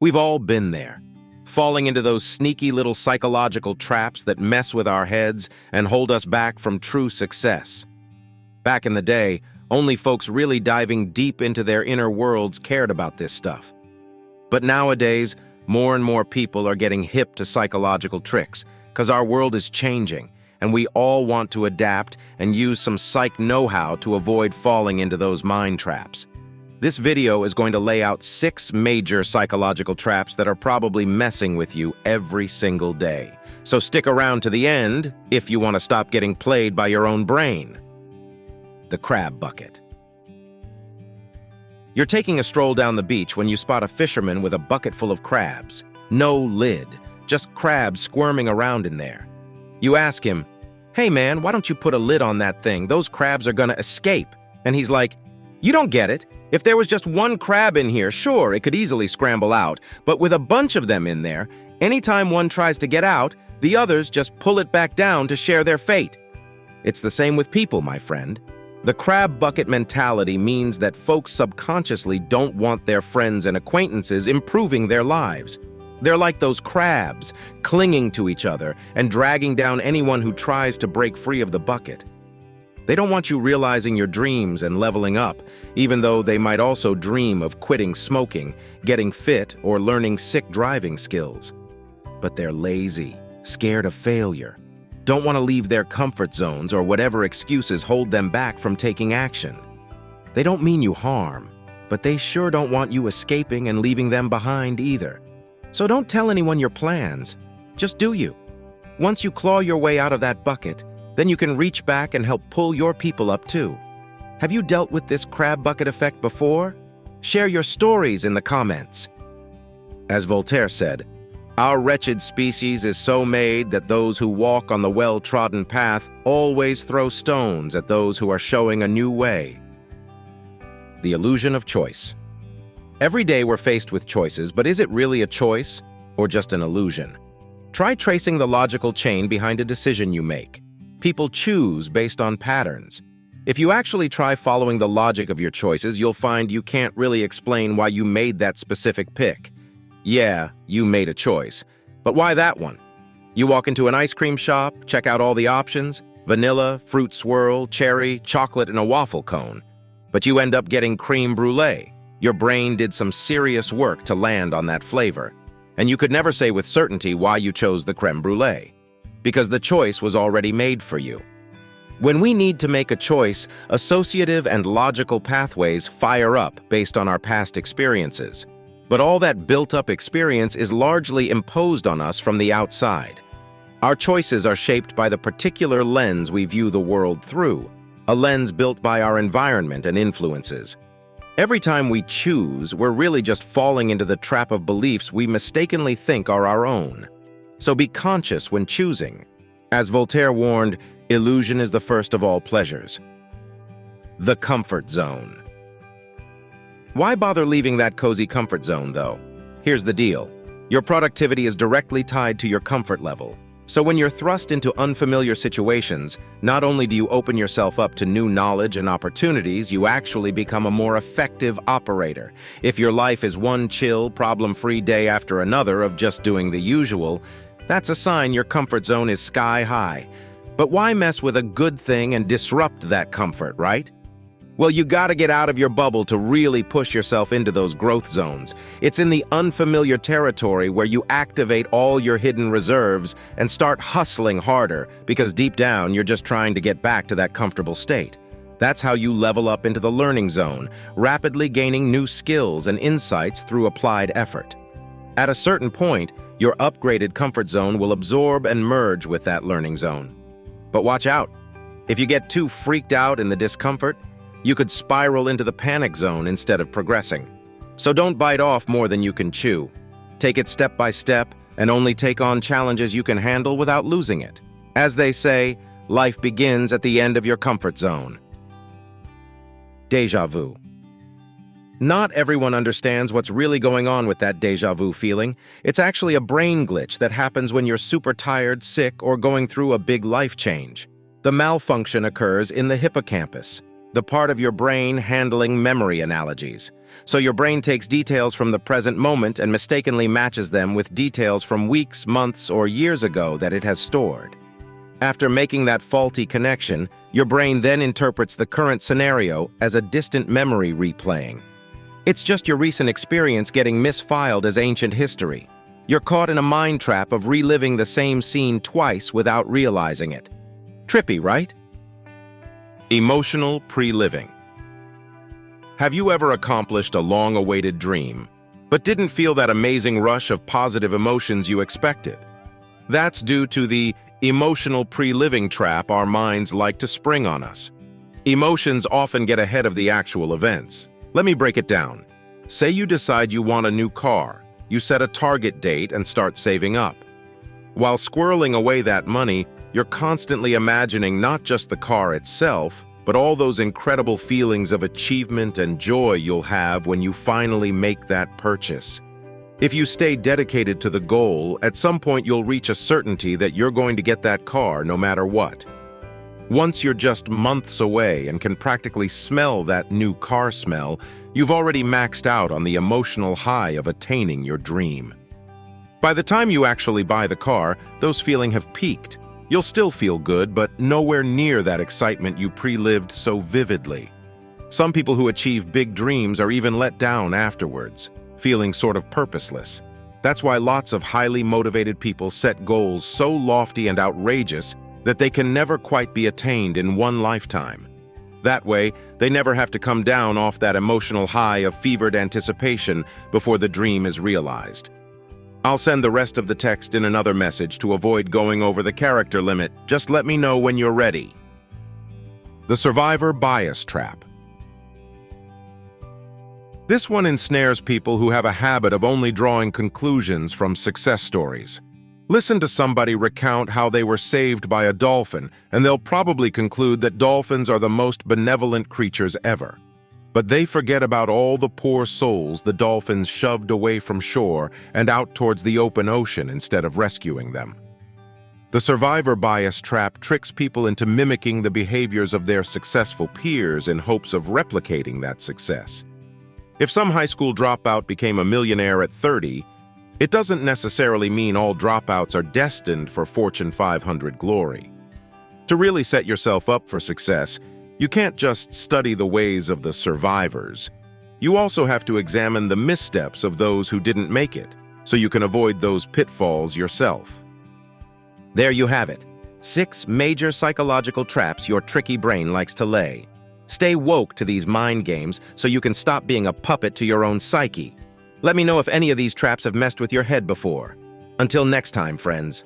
We've all been there, falling into those sneaky little psychological traps that mess with our heads and hold us back from true success. Back in the day, only folks really diving deep into their inner worlds cared about this stuff. But nowadays, more and more people are getting hip to psychological tricks because our world is changing, and we all want to adapt and use some psych know-how to avoid falling into those mind traps. This video is going to lay out 6 major psychological traps that are probably messing with you every single day. So stick around to the end if you want to stop getting played by your own brain. The crab bucket. You're taking a stroll down the beach when you spot a fisherman with a bucket full of crabs. No lid, just crabs squirming around in there. You ask him, "Hey man, why don't you put a lid on that thing? Those crabs are gonna escape." And he's like, "You don't get it. If there was just one crab in here, sure, it could easily scramble out. But with a bunch of them in there, anytime one tries to get out, the others just pull it back down to share their fate." It's the same with people, my friend. The crab bucket mentality means that folks subconsciously don't want their friends and acquaintances improving their lives. They're like those crabs, clinging to each other and dragging down anyone who tries to break free of the bucket. They don't want you realizing your dreams and leveling up, even though they might also dream of quitting smoking, getting fit, or learning sick driving skills. But they're lazy, scared of failure, don't want to leave their comfort zones or whatever excuses hold them back from taking action. They don't mean you harm, but they sure don't want you escaping and leaving them behind either. So don't tell anyone your plans. Just do you. Once you claw your way out of that bucket, then you can reach back and help pull your people up too. Have you dealt with this crab bucket effect before? Share your stories in the comments. As Voltaire said, "Our wretched species is so made that those who walk on the well-trodden path always throw stones at those who are showing a new way." The illusion of choice. Every day we're faced with choices, but is it really a choice or just an illusion? Try tracing the logical chain behind a decision you make. People choose based on patterns. If you actually try following the logic of your choices, you'll find you can't really explain why you made that specific pick. Yeah, you made a choice, but why that one? You walk into an ice cream shop, check out all the options, vanilla, fruit swirl, cherry, chocolate, and a waffle cone. But you end up getting creme brulee. Your brain did some serious work to land on that flavor, and you could never say with certainty why you chose the creme brulee, because the choice was already made for you. When we need to make a choice, associative and logical pathways fire up based on our past experiences. But all that built-up experience is largely imposed on us from the outside. Our choices are shaped by the particular lens we view the world through, a lens built by our environment and influences. Every time we choose, we're really just falling into the trap of beliefs we mistakenly think are our own. So be conscious when choosing. As Voltaire warned, illusion is the first of all pleasures. The comfort zone. Why bother leaving that cozy comfort zone, though? Here's the deal. Your productivity is directly tied to your comfort level. So when you're thrust into unfamiliar situations, not only do you open yourself up to new knowledge and opportunities, you actually become a more effective operator. If your life is one chill, problem-free day after another of just doing the usual, that's a sign your comfort zone is sky high. But why mess with a good thing and disrupt that comfort, right? Well, you gotta get out of your bubble to really push yourself into those growth zones. It's in the unfamiliar territory where you activate all your hidden reserves and start hustling harder, because deep down you're just trying to get back to that comfortable state. That's how you level up into the learning zone, rapidly gaining new skills and insights through applied effort. At a certain point, your upgraded comfort zone will absorb and merge with that learning zone. But watch out. If you get too freaked out in the discomfort, you could spiral into the panic zone instead of progressing. So don't bite off more than you can chew. Take it step by step and only take on challenges you can handle without losing it. As they say, life begins at the end of your comfort zone. Déjà vu. Not everyone understands what's really going on with that déjà vu feeling. It's actually a brain glitch that happens when you're super tired, sick, or going through a big life change. The malfunction occurs in the hippocampus. the part of your brain handling memory analogies. So your brain takes details from the present moment and mistakenly matches them with details from weeks, months, or years ago that it has stored. After making that faulty connection, your brain then interprets the current scenario as a distant memory replaying. It's just your recent experience getting misfiled as ancient history. You're caught in a mind trap of reliving the same scene twice without realizing it. Trippy, right? Emotional pre-living. Have you ever accomplished a long-awaited dream, but didn't feel that amazing rush of positive emotions you expected? That's due to the emotional pre-living trap our minds like to spring on us. Emotions often get ahead of the actual events. Let me break it down. Say you decide you want a new car. You set a target date and start saving up. While squirreling away that money, you're constantly imagining not just the car itself, but all those incredible feelings of achievement and joy you'll have when you finally make that purchase. If you stay dedicated to the goal, at some point you'll reach a certainty that you're going to get that car no matter what. Once you're just months away and can practically smell that new car smell, you've already maxed out on the emotional high of attaining your dream. By the time you actually buy the car, those feelings have peaked. You'll still feel good, but nowhere near that excitement you pre-lived so vividly. Some people who achieve big dreams are even let down afterwards, feeling sort of purposeless. That's why lots of highly motivated people set goals so lofty and outrageous that they can never quite be attained in one lifetime. That way, they never have to come down off that emotional high of fevered anticipation before the dream is realized. I'll send the rest of the text in another message to avoid going over the character limit. Just let me know when you're ready. The survivor bias trap. This one ensnares people who have a habit of only drawing conclusions from success stories. Listen to somebody recount how they were saved by a dolphin, and they'll probably conclude that dolphins are the most benevolent creatures ever. But they forget about all the poor souls the dolphins shoved away from shore and out towards the open ocean instead of rescuing them. The survivor bias trap tricks people into mimicking the behaviors of their successful peers in hopes of replicating that success. If some high school dropout became a millionaire at 30, it doesn't necessarily mean all dropouts are destined for Fortune 500 glory. To really set yourself up for success, you can't just study the ways of the survivors. You also have to examine the missteps of those who didn't make it, so you can avoid those pitfalls yourself. There you have it. 6 major psychological traps your tricky brain likes to lay. Stay woke to these mind games so you can stop being a puppet to your own psyche. Let me know if any of these traps have messed with your head before. Until next time, friends.